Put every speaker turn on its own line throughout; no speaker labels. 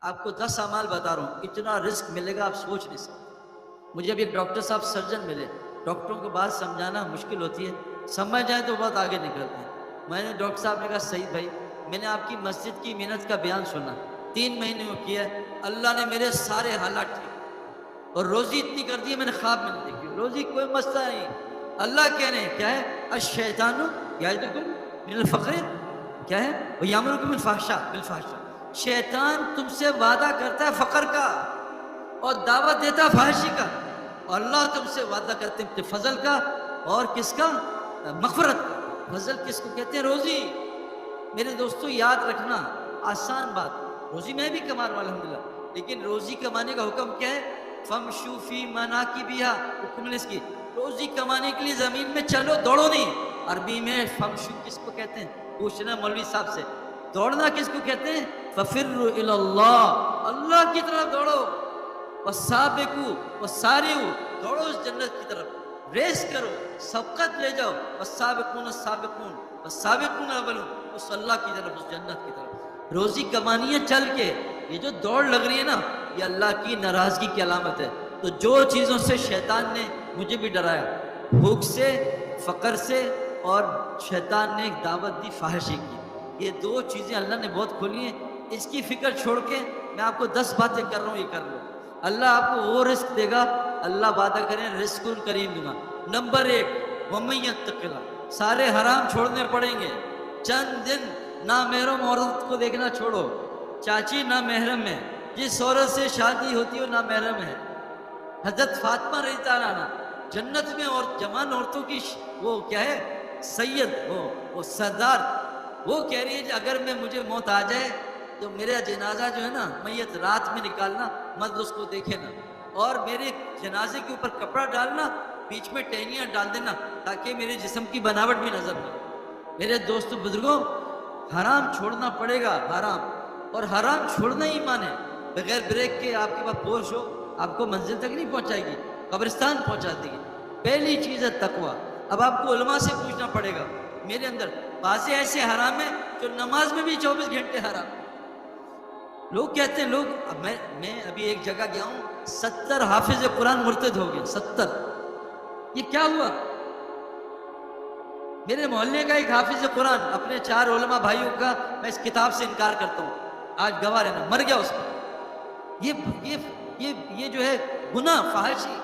آپ کو 10 اعمال بتا رہا ہوں، اتنا رزق ملے گا آپ سوچ نہیں سکتے۔ مجھے ابھی ایک ڈاکٹر صاحب سرجن ملے، ڈاکٹروں کو بات سمجھانا مشکل ہوتی ہے، سمجھ جائیں تو بہت آگے نکلتے ہیں۔ میں نے ڈاکٹر صاحب نے کہا سعید بھائی میں نے آپ کی مسجد کی محنت کا بیان سنا، 3 مہینے میں کیا ہے، اللہ نے میرے سارے حالات ٹھیک اور روزی اتنی کر دی ہے میں نے خواب میں نہیں دیکھی، روزی کوئی مسئلہ نہیں۔ اللہ کہہ رہے ہیں کیا ہے، الشیطان یعدکم من الفقر، کیا ہے، ویامرکم بالفحشاء، شیطان تم سے وعدہ کرتا ہے فقر کا اور دعوت دیتا ہے فحشی کا، اور اللہ تم سے وعدہ کرتے ہیں فضل کا اور کس کا، مغفرت کا۔ فضل کس کو کہتے ہیں، روزی۔ میرے دوستو یاد رکھنا، آسان بات، روزی میں بھی کما رہا ہوں الحمدللہ، لیکن روزی کمانے کا حکم کیا ہے، فَامْشُوا فِي مَنَاكِبِهَا، حکم نے اس کی، روزی کمانے کے لیے زمین میں چلو، دوڑو نہیں۔ عربی میں فَامْشُوا کس کو کہتے ہیں، پوچھنا مولوی صاحب سے، دوڑنا کس کو کہتے ہیں، فَفِرُّوا إِلَى اللَّهِ، اللہ کی طرف دوڑو، وَالسَّابِقُوا وَالسَّارِعُوا، دوڑو اس جنت کی طرف، ریس کرو، سبقت لے جاؤ، وَالسَّابِقُونَ السَّابِقُونَ وَالسَّابِقُونَ الْأَوَّلُونَ، اس اللہ کی طرف، اس جنت کی طرف۔ روزی کمانی ہے چل کے، یہ جو دوڑ لگ رہی ہے نا، یہ اللہ کی ناراضگی کی علامت ہے۔ تو جو چیزوں سے شیطان نے مجھے بھی ڈرایا، بھوک سے، فقر سے، اور شیطان نے ایک دعوت دی فحشی کی، یہ 2 چیزیں اللہ نے بہت کھولی ہیں۔ اس کی فکر چھوڑ کے میں آپ کو 10 باتیں کر رہا ہوں، یہ کر لو، اللہ آپ کو وہ رزق دے گا، اللہ وعدہ کریں رزق کریم دوں گا۔ نمبر 1، وَمَن يَتَّقِ اللَّهَ، سارے حرام چھوڑنے پڑیں گے، چند دن نامحرم عورت کو دیکھنا چھوڑو، چاچی نامحرم ہے، جس عورت سے شادی ہوتی ہے وہ نامحرم ہے۔ حضرت فاطمہ رضی اللہ عنہ جنت میں اور جوان عورتوں کی وہ کیا ہے، سید، وہ سردار، وہ کہہ رہی ہے کہ اگر مجھے موت آ جائے تو میرا جنازہ جو ہے نا، میت رات میں نکالنا، مت اس کو دیکھے نا، اور میرے جنازے کے اوپر کپڑا ڈالنا، بیچ میں ٹہنیاں ڈال دینا تاکہ میرے جسم کی بناوٹ بھی نظر نہ آئے۔ میرے دوستو بزرگوں، حرام چھوڑنا پڑے گا، حرام، اور حرام چھوڑنا ہی ایمان ہے۔ بغیر بریک کے آپ کے پاس پورش ہو، آپ کو منزل تک نہیں پہنچائے گی، قبرستان پہنچا دے گی۔ پہلی چیز ہے تقوی۔ اب آپ کو علماء سے پوچھنا پڑے گا، میرے اندر بعض ایسے حرام ہیں جو نماز میں بھی 24 گھنٹے حرام۔ لوگ کہتے ہیں، میں ابھی ایک جگہ گیا ہوں، 70 حافظ قرآن مرتد ہو گئے، 70۔ یہ کیا ہوا؟ میرے محلے کا ایک حافظ قرآن، اپنے 4 علماء بھائیوں کا میں اس کتاب سے انکار کرتا ہوں، آج گواہ رہنا، مر گیا اس پر۔ یہ جو ہے گناہ فحاشی،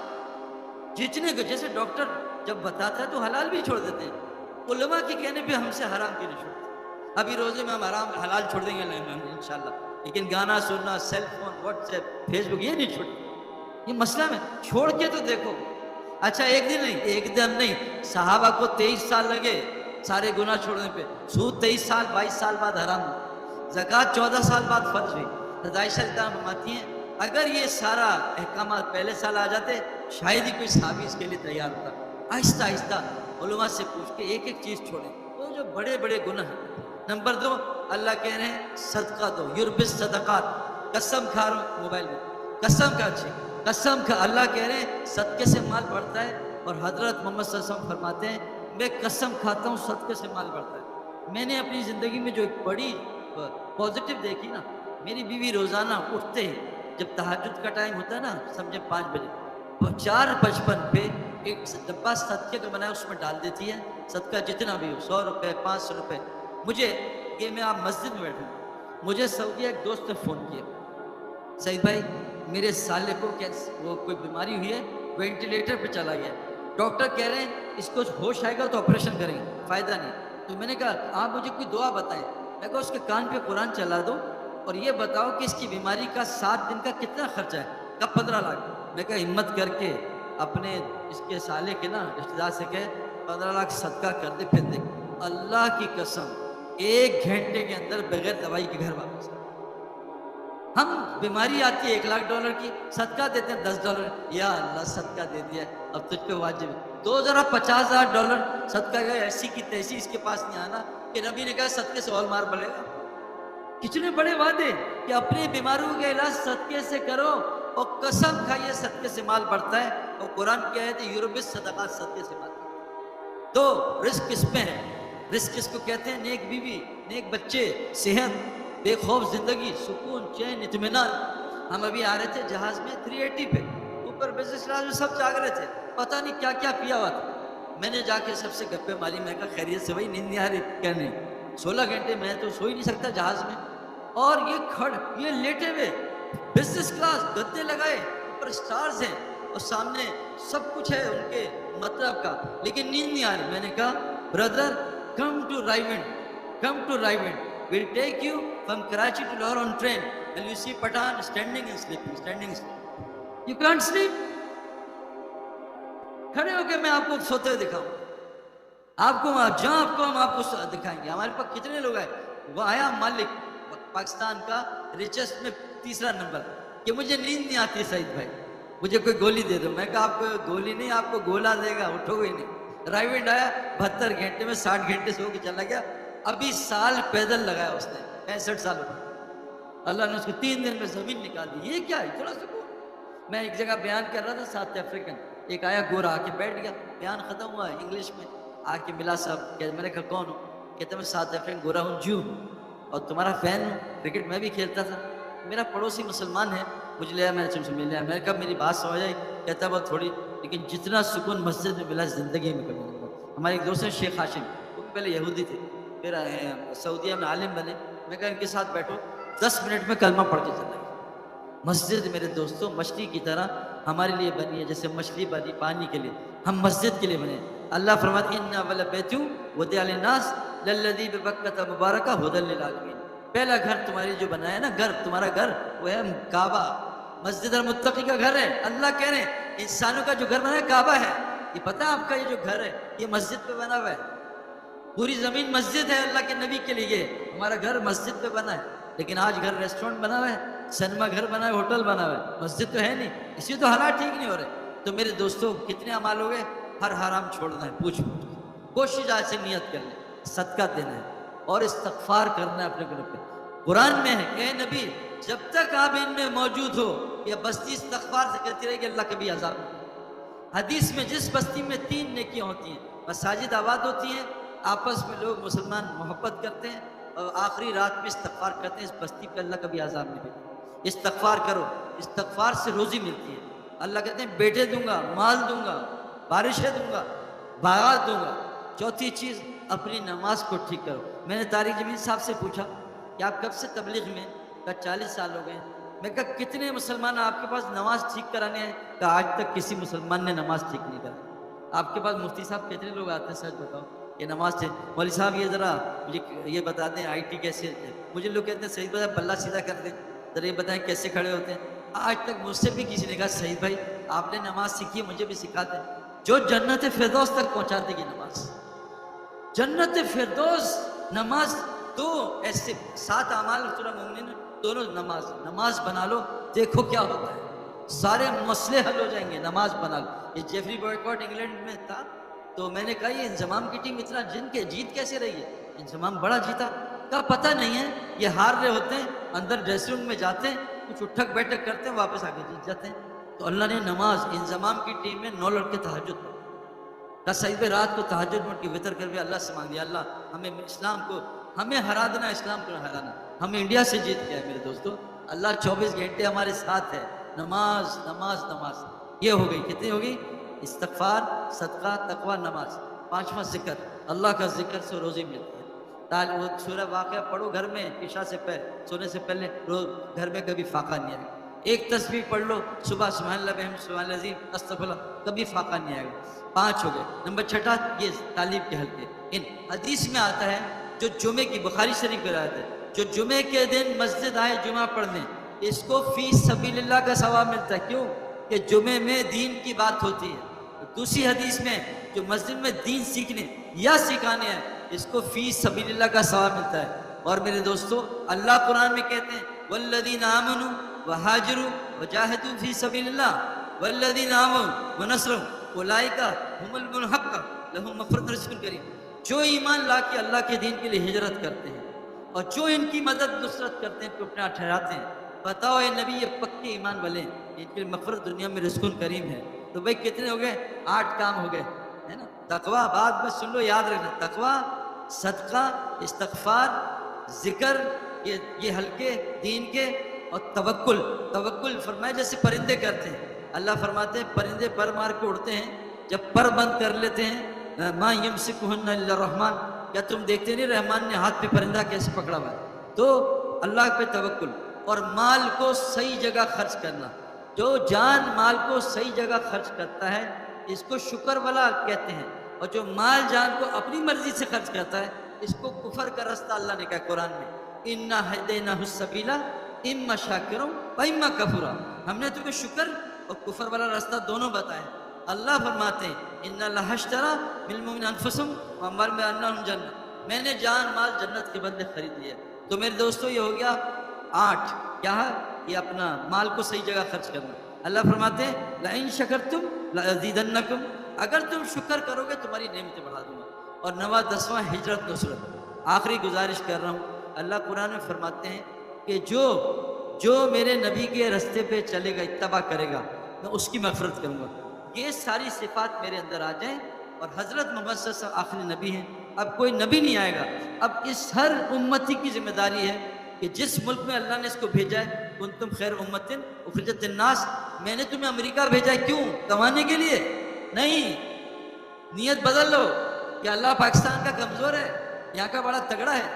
جتنے کو جیسے ڈاکٹر جب بتاتا ہے تو حلال بھی چھوڑ دیتے ہیں، علماء کے کہنے پہ ہم سے حرام کیوں نہیں چھوڑتے؟ ابھی روزے میں ہم حلال چھوڑ دیں گے انشاءاللہ، لیکن گانا سننا، cell phone, WhatsApp, Facebook, یہ نہیں چھوڑیں۔ یہ مسئلہ میں چھوڑ کے تو دیکھو۔ اچھا ایک دن نہیں، ایک دن نہیں، صحابہ کو 23 سال لگے سارے گناہ چھوڑنے پہ، سود 23 سال 22 سال بعد حرام ہوا، زکوٰۃ 14 سال بعد فرض ہوئی۔ عائشہ رضی اللہ عنہا فرماتی ہیں اگر یہ سارا احکامات پہلے سال آ جاتے شاید ہی کوئی صحابی اس کے لیے تیار ہوتا۔ آہستہ آہستہ علماء سے پوچھ کے ایک ایک چیز چھوڑیں، وہ جو بڑے بڑے گناہ ہیں۔ نمبر 2، اللہ کہہ رہے ہیں صدقہ دو، یربی صدقات، قسم کھا رہا ہوں موبائل میں، قسم کھا، اچھی قسم کھا، اللہ کہہ رہے ہیں صدقے سے مال بڑھتا ہے، اور حضرت محمد صلی اللہ علیہ وسلم فرماتے ہیں میں قسم کھاتا ہوں صدقے سے مال بڑھتا ہے۔ میں نے اپنی زندگی میں جو ایک بڑی پازیٹیو دیکھی نا، میری بیوی روزانہ اٹھتے ہی جب تہجد کا ٹائم ہوتا ہے نا، سمجھے 5 بجے، 4:55 پہ ایک ڈبہ صدقے کا بنایا اس میں ڈال دیتی ہے، صدقہ جتنا بھی ہو، 100 روپے 500 روپے۔ مجھے یہ میں آپ مسجد میں بیٹھوں، مجھے سعودیہ ایک دوست نے فون کیا، سعید بھائی میرے سالے کو وہ کوئی بیماری ہوئی ہے، وینٹیلیٹر پہ چلا گیا، ڈاکٹر کہہ رہے ہیں اس کو ہوش آئے گا تو آپریشن کریں گے، فائدہ نہیں۔ تو میں نے کہا آپ مجھے کوئی دعا بتائیں، میں کہا اس کے کان پہ قرآن چلا دو اور یہ بتاؤ کہ اس کی بیماری کا 7 دن کا کتنا خرچہ ہے؟ کہا 15 لاکھ۔ میں کہا ہمت کر کے اپنے اس کے سالے کے نا رشتہ دار سے کہے 15 لاکھ صدقہ کر دے، پھر دیکھ اللہ کی قسم 1 گھنٹے کے اندر بغیر دوائی کے گھر واپس۔ ہم بیماری آتی ہے $1 لاکھ کی، صدقہ دیتے ہیں $10، یا اللہ صدقہ دے دیا اب تجھ پہ واجب ہے، تو ذرا $50,000 صدقہ گئے، ایسی کی تیسی اس کے پاس نہیں آنا کہ نبی نے کہا صدقے سے اور مار بلے گا۔ کتنے بڑے وعدے کہ اپنی بیماریوں کا علاج صدقے سے کرو، اور قسم کھائیے صدقے سے مال بڑھتا ہے، اور قرآن کیا ہے کہ یربی صدقات، صدقے سے مال بڑھتا ہے۔ تو رزق کس پہ ہے؟ رزق کس کو کہتے ہیں؟ نیک بیوی، نیک بچے، صحت، بے خوف زندگی، سکون، چین، اطمینان. ہم ابھی آ رہے تھے جہاز میں 380 پہ، اوپر بزنس کلاس میں سب جاگ رہے تھے، پتہ نہیں کیا کیا پیا ہوا تھا. میں نے جا کے سب سے گپے ماری، میں کہا خیریت سے بھائی نیند نہیں آ رہی کیا؟ نہیں 16 گھنٹے میں تو سو ہی نہیں سکتا جہاز میں. اور یہ لیٹے ہوئے بزنس کلاس، گدے لگائے، اوپر سٹارز ہیں اور سامنے سب کچھ ہے ان کے مطلب کا، لیکن نیند نہیں آ رہی. میں نے کہا brother come to Raiwind we'll take you from Karachi to Lahore on train and you see Pathan standing and sleeping. You can't sleep. کھڑے ہو کے میں آپ کو سوتے ہوئے دکھاؤں، آپ کو جہاں آپ کو ہم آپ کو دکھائیں گے. ہمارے پاس کتنے لوگ آئے، وہ آیا مالک پاکستان کا ریچسٹ میں 3 نمبر کہ مجھے نیند نہیں آتی سعید بھائی، مجھے کوئی گولی دے دو. میں کہا آپ کو گولی نہیں، آپ کو گولا دے گا، اٹھو گے نہیں. رائیونڈ آیا 72 گھنٹے میں 60 گھنٹے سو کے چلا گیا. ابھی سال پیدل لگایا اس نے، 65 سال ہو. اللہ نے اس کو 3 دن میں زمین نکال دی. یہ کیا ہے اتنا سکون؟ میں ایک جگہ بیان کر رہا تھا، ساؤتھ افریقن ایک آیا گورا آ کے بیٹھ گیا، بیان ختم ہوا انگلش میں، آ کے ملا صاحب کہ میں نے کہا کون ہوں؟ کہتا میں ساؤتھ افریقن گورا ہوں جو اور تمہارا فین ہوں، کرکٹ میں بھی کھیلتا تھا. میرا پڑوسی مسلمان ہے، مجھے لیا میں نے مل لیا. میں نے کہا میری بات سمجھ آئی؟ کہتا بہت تھوڑی، لیکن جتنا سکون مسجد میں ملا زندگی میں کبھی نہیں ملا. ہمارے ایک دوست ہیں شیخ ہاشم، وہ بھی پہلے یہودی تھے، پھر سعودیہ میں عالم بنے. میں کہا ان کے ساتھ بیٹھو 10 منٹ میں کلمہ پڑھ کے چلا گیا. مسجد میرے دوستوں مچھلی کی طرح ہمارے لیے بنی ہے، جیسے مچھلی بنی پانی کے لیے، ہم مسجد کے لیے بنے. اللہ فرماتے ہیں ان اول بیت وضع للناس للذی ببکۃ مبارکہ ھدی للعالمین. پہلا گھر تمہاری جو بنایا ہے نا، گھر تمہارا گھر وہ ہے کعبہ، مسجد المتقی کا گھر ہے. اللہ کہہ رہے ہیں انسانوں کا جو گھر بنا ہے کعبہ ہے. یہ پتہ ہے آپ کا یہ جو گھر ہے یہ مسجد پہ بنا ہوا ہے، پوری زمین مسجد ہے اللہ کے نبی کے لیے. ہمارا گھر مسجد پہ بنا ہے، لیکن آج گھر ریسٹورنٹ بنا ہوا ہے، سنیما گھر بنا ہے، ہوٹل بنا ہوا ہے، مسجد تو ہے نہیں. اسی تو حالات ٹھیک نہیں ہو رہے. تو میرے دوستوں کتنے اعمال ہو گئے؟ ہر حرام چھوڑنا ہے، پوچھ کوشش آج سے نیت کر لیں، صدقہ دینا ہے اور استغفار کرنا ہے اپنے گناہ پہ. قرآن میں ہے اے نبی جب تک آپ ان میں موجود ہو یہ بستی استغفار سے کرتی رہے گی، اللہ کبھی عذاب نہیں. حدیث میں جس بستی میں 3 نیکیاں ہوتی ہیں، مساجد آباد ہوتی ہیں، آپس میں لوگ مسلمان محبت کرتے ہیں اور آخری رات میں استغفار کرتے ہیں، اس بستی پہ اللہ کبھی عذاب نہیں دے گا. استغفار کرو، استغفار سے روزی ملتی ہے. اللہ کہتے ہیں بیٹے دوں گا، مال دوں گا، بارشیں دوں گا، باغات دوں گا. چوتھی چیز اپنی نماز کو ٹھیک کرو. میں نے طارق جمیل صاحب سے پوچھا کہ آپ کب سے تبلیغ میں؟ کہا 40 سال ہو گئے. میں کہا کتنے مسلمان آپ کے پاس نماز ٹھیک کرانے ہیں؟ کہا آج تک کسی مسلمان نے نماز ٹھیک نہیں کرا. آپ کے پاس مفتی صاحب کتنے لوگ آتے ہیں سچ بتاؤ یہ نماز ٹھیک؟ مولوی صاحب یہ ذرا مجھے یہ بتا دیں آئی ٹی کیسے ہے. مجھے لوگ کہتے ہیں سعید بھائی پلہ سیدھا کر دیں، ذرا یہ بتائیں کیسے کھڑے ہوتے ہیں. آج تک مجھ سے بھی کسی نے کہا سعید بھائی آپ نے نماز سیکھی ہے مجھے بھی سکھا دیں. جو جنت فردوس تک پہنچا دے گی نماز، جنت فردوس نماز. دو ایسے 7 اعمال سورہ مومنین دونوں نماز بنا لو، دیکھو کیا ہوتا ہے، سارے مسئلے حل ہو جائیں گے. نماز بنا لو. یہ جیفری بوائکاٹ انگلینڈ میں تھا تو میں نے کہا یہ انضمام کی ٹیم اتنا جیت کیسے رہی ہے؟ انضمام بڑا جیتا. کا پتہ نہیں ہے یہ ہار رہے ہوتے ہیں، اندر ڈریسنگ روم میں جاتے ہیں، کچھ اٹھک بیٹھک کرتے ہیں، واپس آ کے جیت جاتے ہیں. تو اللہ نے نماز انضمام کی ٹیم میں 9 لڑکے تہجد پڑھے. کا سعید بھائی رات کو تہجد پڑھ کے وطر کر کے اللہ سے مانگ دیا اللہ ہمیں اسلام کو ہمیں ہرا دینا، اسلام کو ہرانا. ہمیں انڈیا سے جیت گیا ہے میرے دوستوں. اللہ 24 گھنٹے ہمارے ساتھ ہے. نماز نماز نماز یہ ہو گئی. کتنی ہوگی؟ استغفار، صدقہ، تقوی، نماز. 5واں ذکر، اللہ کا ذکر سے روزی ملتی ہے. وہ سورہ واقعہ پڑھو گھر میں عشاء سے پہلے، سونے سے پہلے، روز گھر میں کبھی فاقہ نہیں آئے گا. ایک تسبیح پڑھ لو صبح سبحان اللہ بحمدہ سبحان اللہ العظیم استغفر اللہ، کبھی فاقہ نہیں آئے گا. 5 ہو گئے. نمبر 6 یہ تعلیم کے حلقے. ان حدیث میں آتا ہے جو جمعے کی بخاری شریف میں آتا ہے جو جمعے کے دن مسجد آئے جمعہ پڑھنے اس کو فی سبیل اللہ کا ثواب ملتا ہے. کیوں؟ کہ جمعے میں دین کی بات ہوتی ہے. دوسری حدیث میں جو مسجد میں دین سیکھنے یا سکھانے ہیں اس کو فی سبیل اللہ کا ثواب ملتا ہے. اور میرے دوستو اللہ قرآن میں کہتے ہیں والذین آمنوا وہاجروا وجاہدوا فی سبیل اللہ والذین آووا ونصروا اولئک هم المحق لهم مغفرۃ ورزق کریم. جو ایمان لا کے اللہ کے دین کے لیے ہجرت کرتے ہیں اور جو ان کی مدد نصرت کرتے ہیں، اپنا ٹھہراتے ہیں، بتاؤ اے نبی یہ پکے ایمان والے ہیں، ان کے لیے مغفرت دنیا میں رزق کریم ہے. تو بھائی کتنے ہو گئے؟ 8 کام ہو گئے ہے نا. تقوی بعد میں سن لو، یاد رکھنا، تقوی، صدقہ، استغفار، ذکر، یہ ہلکے دین کے، اور توکل فرمائے جیسے پرندے کرتے ہیں. اللہ فرماتے ہیں پرندے پر مار کے اڑتے ہیں، جب پر بند کر لیتے ہیں ما یمسکہن الا الرحمن، کیا تم دیکھتے نہیں رحمان نے ہاتھ پہ پرندہ کیسے پکڑا ہوا ہے. تو اللہ پہ توکل، اور مال کو صحیح جگہ خرچ کرنا. جو جان مال کو صحیح جگہ خرچ کرتا ہے اس کو شکر والا کہتے ہیں، اور جو مال جان کو اپنی مرضی سے خرچ کرتا ہے اس کو کفر کا راستہ اللہ نے کہا قرآن میں، اِنَّا هَدَيْنَاهُ السَّبِيلَ إِمَّا شَاكِرًا وَإِمَّا كَفُورًا. ہم نے تمہیں شکر اور کفر والا راستہ دونوں بتایا. اللہ فرماتے ہیں اِنَّ اللَّهَ اشْتَرَىٰ بِالْمُؤْمِنِينَ أَنفُسَهُمْ وَأَمْوَالَهُم بِأَنَّ لَهُمُ الْجَنَّةُ. میں نے جان مال جنت کے بدلے خرید لیا. تو میرے دوستو یہ ہو گیا 8. کیا ہے یہ؟ اپنا مال کو صحیح جگہ خرچ کرنا. اللہ فرماتے ہیں لَإِن شَكَرْتُمْ لَأَزِيدَنَّكُمْ، اگر تم شکر کرو گے تمہاری نعمتیں بڑھا دوں گا. اور 9واں 10واں ہجرت نصرت. آخری گزارش کر رہا ہوں، اللہ قرآن میں فرماتے ہیں کہ جو میرے نبی کے رستے پہ چلے گا، اتباع کرے گا، میں اس کی مغفرت کروں گا. یہ ساری صفات میرے اندر آ جائیں، اور حضرت محمد صلی اللہ علیہ وسلم آخری نبی ہیں، اب کوئی نبی نہیں آئے گا. اب اس ہر امتی کی ذمہ داری ہے کہ جس ملک میں اللہ نے اس کو بھیجا ہے، کنتم خیر امت اخرجت للناس، میں نے تمہیں امریکہ بھیجا ہے کیوں؟ کمانے کے لیے نہیں. نیت بدل لو کہ اللہ پاکستان کا کمزور ہے، یہاں کا بڑا تگڑا ہے.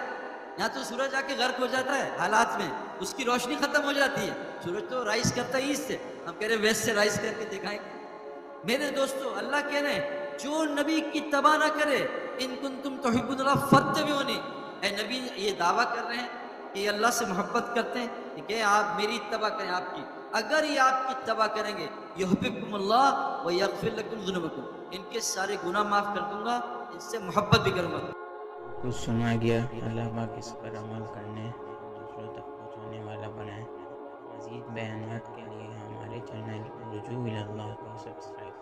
یہاں تو سورج آ کے غرق ہو جاتا ہے حالات میں، اس کی روشنی ختم ہو جاتی ہے. سورج تو رائز کرتا ہے ایسٹ سے، ہم کہہ رہے ویسٹ سے رائز کر کے دکھائیں. میرے دوستو اللہ کہہ رہے ہیں جو نبی کی اتباع نہ کرے، ان کنتم تحبون اللہ فاتبعونی، اے نبی یہ دعویٰ کر رہے ہیں کہ یہ اللہ سے محبت کرتے ہیں کہ آپ میری اتباع کریں. آپ کی اگر یہ آپ کی اتباع کریں گے یحببکم اللہ ویغفر لکم ذنوبکم، ان کے سارے گناہ معاف کر دوں گا، ان سے محبت بھی کروں گا.
کچھ سنا گیا، اللہ پاک اس پر عمل کرنے دوسروں تک پہنچانے والا بنائے. مزید بیانات کے لیے ہمارے چینل رجوع الی اللہ کو سبسکرائب